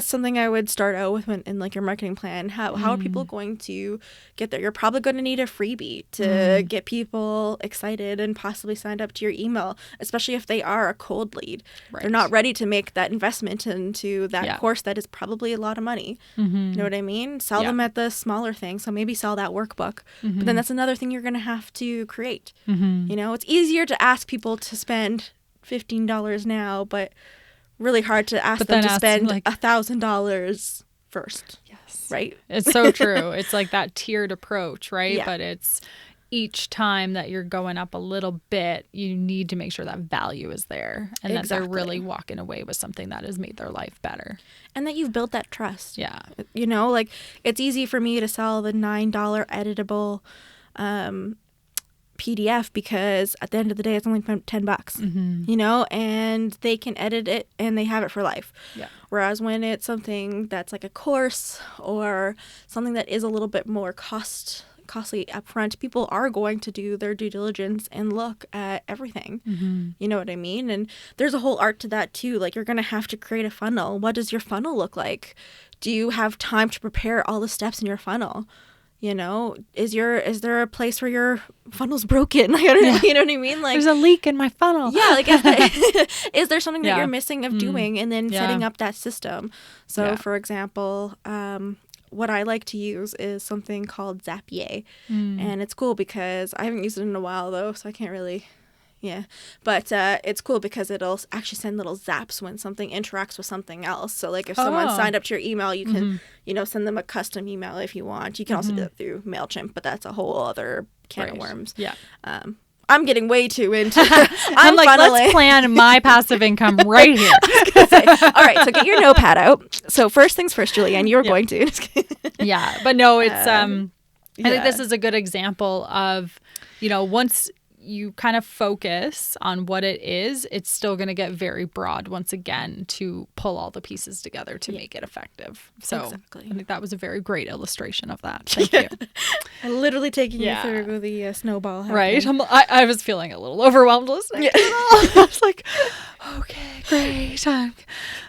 S1: something I would start out with in like your marketing plan. How are people going to get there? You're probably going to need a freebie to get people excited and possibly signed up to your email, especially if they are a cold lead. Right. They're not ready to make that investment into that course that is probably a lot of money. You know what I mean? Sell them at the smaller thing. So maybe sell that workbook. But then that's another thing you're going to have to create. You know, it's easier to ask people to spend $15 now, but really hard to ask them to spend like $1,000 first. Yes. Right?
S2: It's so true. It's like that tiered approach, right? Yeah. But it's each time that you're going up a little bit, you need to make sure that value is there and that they're really walking away with something that has made their life better.
S1: And that you've built that trust.
S2: Yeah.
S1: You know, like it's easy for me to sell the $9 editable PDF because at the end of the day, it's only $10, you know, and they can edit it and they have it for life.
S2: Yeah.
S1: Whereas when it's something that's like a course or something that is a little bit more costly upfront, people are going to do their due diligence and look at everything. You know what I mean? And there's a whole art to that too. Like, you're going to have to create a funnel. What does your funnel look like? Do you have time to prepare all the steps in your funnel? You know, is there a place where your funnel's broken? You know what I mean? Like,
S2: there's a leak in my funnel.
S1: Yeah, like is there something that you're missing of doing, and then setting up that system? So, for example, what I like to use is something called Zapier, and it's cool because I haven't used it in a while though, so I can't really. Yeah, but it's cool because it'll actually send little zaps when something interacts with something else. So, like, if someone signed up to your email, you can, you know, send them a custom email if you want. You can also do that through MailChimp, but that's a whole other can of worms.
S2: Yeah.
S1: I'm getting way too into
S2: I'm like, let's plan my passive income right here.
S1: All right, so get your notepad out. So first things first, Julianne, you're going to.
S2: Yeah, but no, it's I think this is a good example of, you know, once you kind of focus on what it is, it's still going to get very broad once again to pull all the pieces together to make it effective. So I think that was a very great illustration of that. Thank you.
S1: I'm literally taking you through the snowball happening.
S2: Right. I was feeling a little overwhelmed listening to it all. I was like, okay, great. What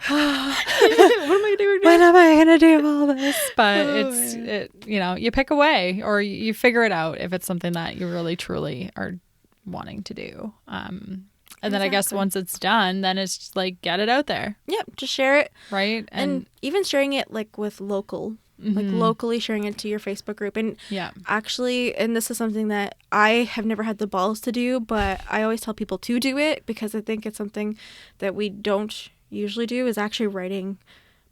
S2: am I doing now? When am I going to do all this? But you know, you pick a way or you figure it out if it's something that you really, truly are wanting to do. And then I guess once it's done, then it's just like, get it out there.
S1: Yep, just share it.
S2: Right.
S1: And even sharing it like with like locally sharing it to your Facebook group. And actually, and this is something that I have never had the balls to do, but I always tell people to do it because I think it's something that we don't usually do, is actually writing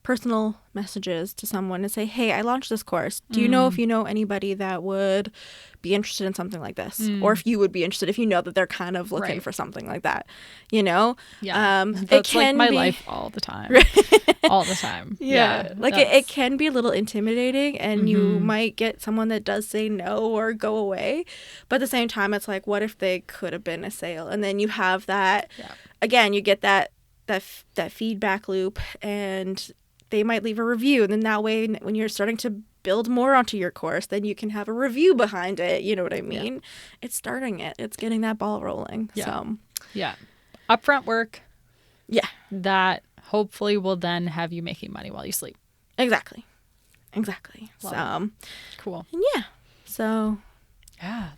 S1: personal messages to someone and say, hey, I launched this course. Do you know if you know anybody that would be interested in something like this? Or if you would be interested, if you know that they're kind of looking for something like that, you know?
S2: Yeah. That's like my life all the time. All the time.
S1: Yeah. Like it can be a little intimidating, and you might get someone that does say no or go away. But at the same time, it's like, what if they could have been a sale? And then you have that, again, you get that feedback loop, and they might leave a review, and then that way when you're starting to build more onto your course, then you can have a review behind it. You know what I mean? It's starting it. It's getting that ball rolling. So
S2: upfront work.
S1: Yeah.
S2: That hopefully will then have you making money while you sleep.
S1: Exactly.
S2: Love it. Cool.
S1: And yeah. So
S2: yeah,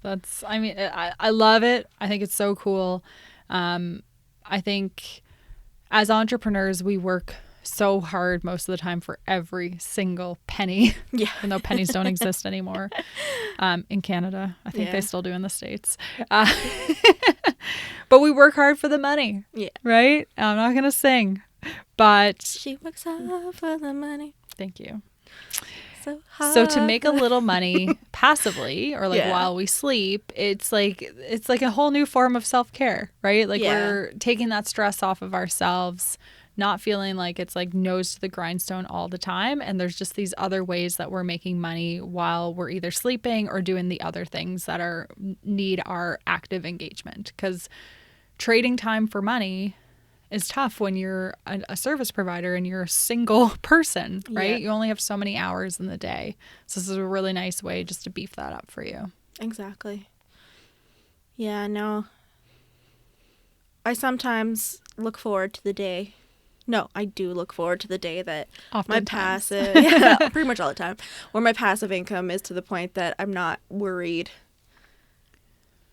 S2: I love it. I think it's so cool. I think as entrepreneurs, we work so hard most of the time for every single penny. Yeah. Even though pennies don't exist anymore. In Canada. I think they still do in the States. But we work hard for the money. Yeah. Right? I'm not going to sing. But
S1: she works hard for the money.
S2: Thank you.
S1: So
S2: to make a little money passively or like while we sleep, it's like a whole new form of self-care, right? Like we're taking that stress off of ourselves, not feeling like it's like nose to the grindstone all the time. And there's just these other ways that we're making money while we're either sleeping or doing the other things that need our active engagement. Because trading time for money is tough when you're a service provider and you're a single person, right? Yeah. You only have so many hours in the day. So this is a really nice way just to beef that up for you.
S1: Exactly. Yeah, no. I sometimes look forward to the day. No, I do look forward to the day that my passive, pretty much all the time, where my passive income is to the point that I'm not worried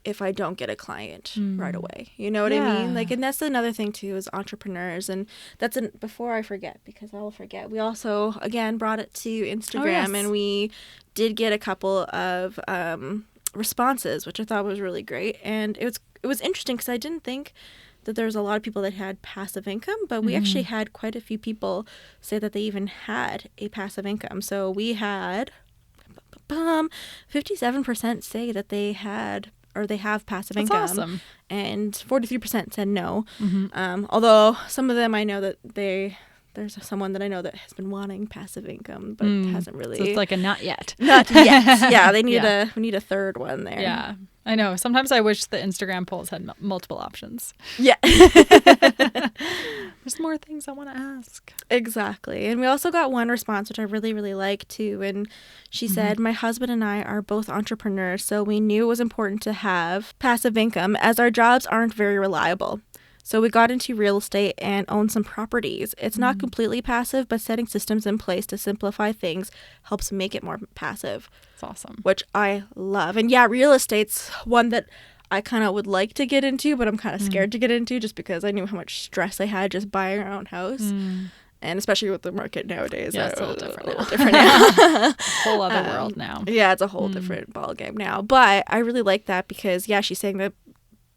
S1: if I don't get a client right away. You know what I mean? Like, and that's another thing too, is entrepreneurs. And that's before I forget, because I will forget. We also, again, brought it to Instagram, and we did get a couple of responses, which I thought was really great. And it was interesting because I didn't think that there's a lot of people that had passive income, but we actually had quite a few people say that they even had a passive income. So we had 57% say that they had or they have passive income.
S2: That's awesome.
S1: And 43% said no. Although some of them I know that they there's someone that I know that has been wanting passive income, but hasn't really.
S2: So it's like a not yet.
S1: Not yet. Yeah, they need we need a third one there.
S2: Yeah, I know. Sometimes I wish the Instagram polls had multiple options.
S1: Yeah.
S2: There's more things I want to ask.
S1: Exactly. And we also got one response, which I really, really like too. And she said, my husband and I are both entrepreneurs, so we knew it was important to have passive income as our jobs aren't very reliable. So we got into real estate and owned some properties. It's not completely passive, but setting systems in place to simplify things helps make it more passive.
S2: It's awesome.
S1: Which I love. And yeah, real estate's one that I kind of would like to get into, but I'm kind of scared to get into just because I knew how much stress I had just buying our own house. And especially with the market nowadays.
S2: Yeah, it's a little different now.
S1: now.
S2: Whole other world now.
S1: Yeah, it's a whole different ball game now. But I really like that because, yeah, she's saying that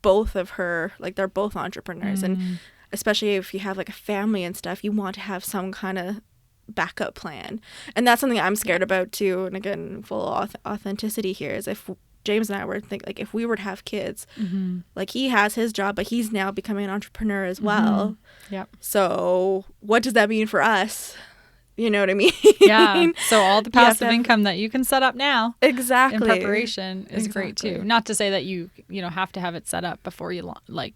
S1: both of her, like, they're both entrepreneurs. And especially if you have, like, a family and stuff, you want to have some kind of backup plan. And that's something I'm scared about, too. And again, full authenticity here is if James and I were like, if we were to have kids, like, he has his job, but he's now becoming an entrepreneur as well.
S2: Yep.
S1: So what does that mean for us? You know what I mean?
S2: Yeah. So all the passive income that you can set up now
S1: exactly
S2: in preparation is great too. Not to say that you have to have it set up before you like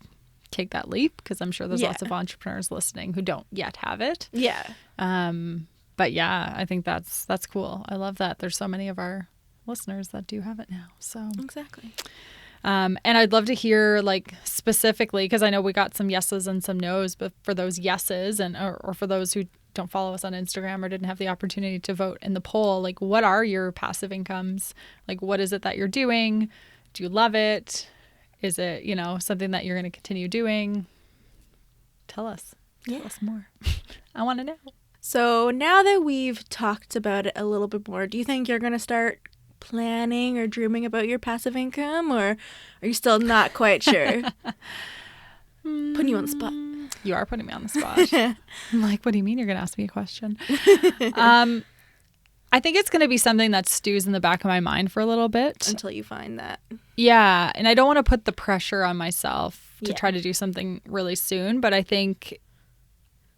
S2: take that leap, because I'm sure there's lots of entrepreneurs listening who don't yet have it.
S1: Yeah.
S2: But yeah, I think that's cool. I love that there's so many of our listeners that do have it now. So
S1: exactly.
S2: And I'd love to hear, like, specifically, because I know we got some yeses and some nos, but for those yeses or for those who don't follow us on Instagram or didn't have the opportunity to vote in the poll, like, what are your passive incomes? Like, what is it that you're doing? Do you love it? Is it, something that you're going to continue doing? Tell us.
S1: Yeah.
S2: Tell us more. I want to know.
S1: So now that we've talked about it a little bit more, do you think you're going to start planning or dreaming about your passive income, or are you still not quite sure? Putting you on the spot.
S2: You are putting me on the spot. I'm like, what do you mean you're going to ask me a question? I think it's going to be something that stews in the back of my mind for a little bit.
S1: Until you find that.
S2: Yeah. And I don't want to put the pressure on myself to try to do something really soon. But I think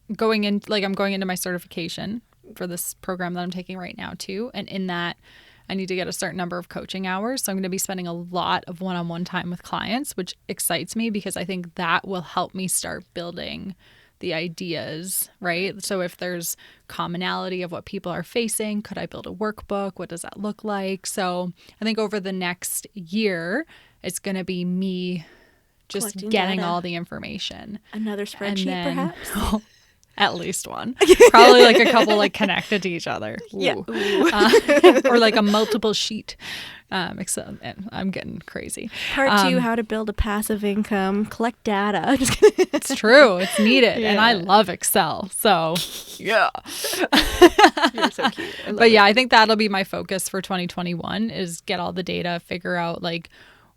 S2: I'm going into my certification for this program that I'm taking right now too. And in that, I need to get a certain number of coaching hours. So I'm going to be spending a lot of one-on-one time with clients, which excites me because I think that will help me start building the ideas, right? So if there's commonality of what people are facing, could I build a workbook? What does that look like? So I think over the next year, it's going to be me just
S1: collecting
S2: getting
S1: data.
S2: all the information.
S1: Another spreadsheet, perhaps?
S2: At least one. Probably like a couple like connected to each other. Ooh.
S1: Yeah.
S2: Or like a multiple sheet. Except I'm getting crazy.
S1: Part 2, how to build a passive income, collect data.
S2: It's true. It's needed.
S1: Yeah.
S2: And I love Excel. So yeah.
S1: You're so cute.
S2: But yeah, I think that'll be my focus for 2021 is get all the data, figure out like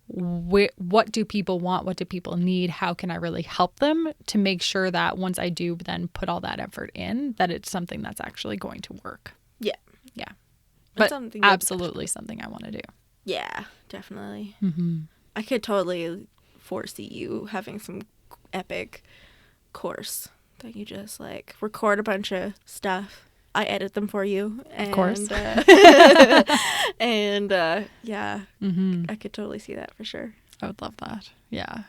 S2: what do people want? What do people need? How can I really help them to make sure that once I do then put all that effort in, that it's something that's actually going to work.
S1: Yeah.
S2: Yeah. But
S1: something
S2: absolutely something I want to do.
S1: Yeah, definitely.
S2: Mm-hmm.
S1: I could totally foresee you having some epic course that you just like record a bunch of stuff. I edit them for you. And,
S2: of course.
S1: Yeah,
S2: mm-hmm.
S1: I could totally see that for sure.
S2: I would love that. Yeah.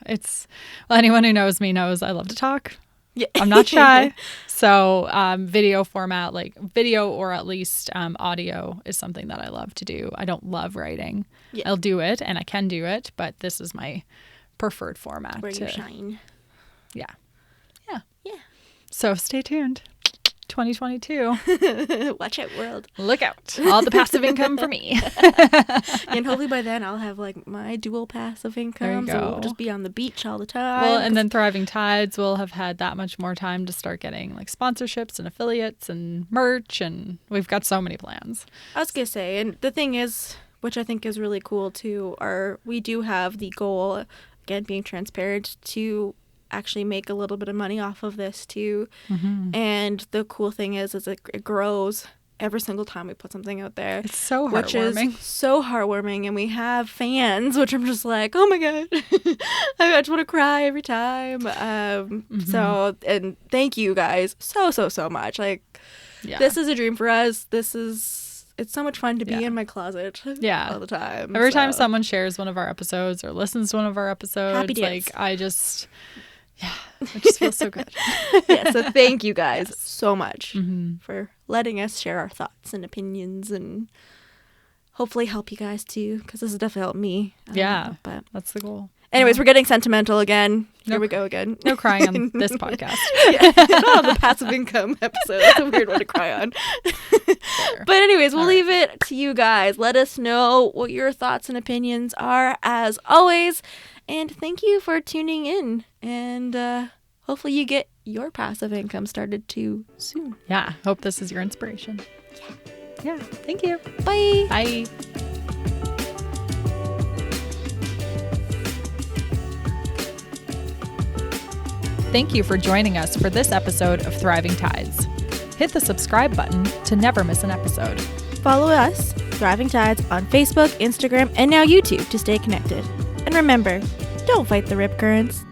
S2: Anyone who knows me knows I love to talk.
S1: Yeah.
S2: I'm not shy. So video format, like video or at least audio is something that I love to do. I don't love writing. Yeah. I'll do it and I can do it, but this is my preferred format.
S1: Where you shine.
S2: Yeah. Yeah.
S1: Yeah.
S2: So stay tuned. 2022.
S1: Watch out, world.
S2: Look out. All the passive income for me.
S1: And hopefully by then I'll have like my dual passive income.
S2: There you go.
S1: So we'll just be on the beach all the time.
S2: Well, and then Thriving Tides will have had that much more time to start getting like sponsorships and affiliates and merch. And we've got so many plans.
S1: I was going to say, and the thing is, which I think is really cool too, we do have the goal, again, being transparent, to actually make a little bit of money off of this too. Mm-hmm. And the cool thing is it grows every single time we put something out there.
S2: It's so
S1: which
S2: heartwarming.
S1: is so heartwarming. And we have fans, which I'm just like, oh my God. I just want to cry every time. So, and thank you guys so much. Like, this is a dream for us. It's so much fun to be in my closet all the time.
S2: Every time someone shares one of our episodes or listens to one of our episodes,
S1: Happy dance.
S2: like I just it just feels so good.
S1: So thank you guys so much for letting us share our thoughts and opinions and hopefully help you guys too, because this has definitely helped me.
S2: But that's the goal.
S1: Anyways, we're getting sentimental again. Here we go again.
S2: No crying on this podcast.
S1: Not on the passive income episode. That's a weird one to cry on. But anyways, we'll leave it to you guys. Let us know what your thoughts and opinions are as always. And thank you for tuning in. And hopefully you get your passive income started too soon.
S2: Yeah. Hope this is your inspiration. Yeah. Thank you.
S1: Bye.
S2: Bye. Thank you for joining us for this episode of Thriving Tides. Hit the subscribe button to never miss an episode.
S1: Follow us, Thriving Tides, on Facebook, Instagram, and now YouTube to stay connected. And remember, don't fight the rip currents.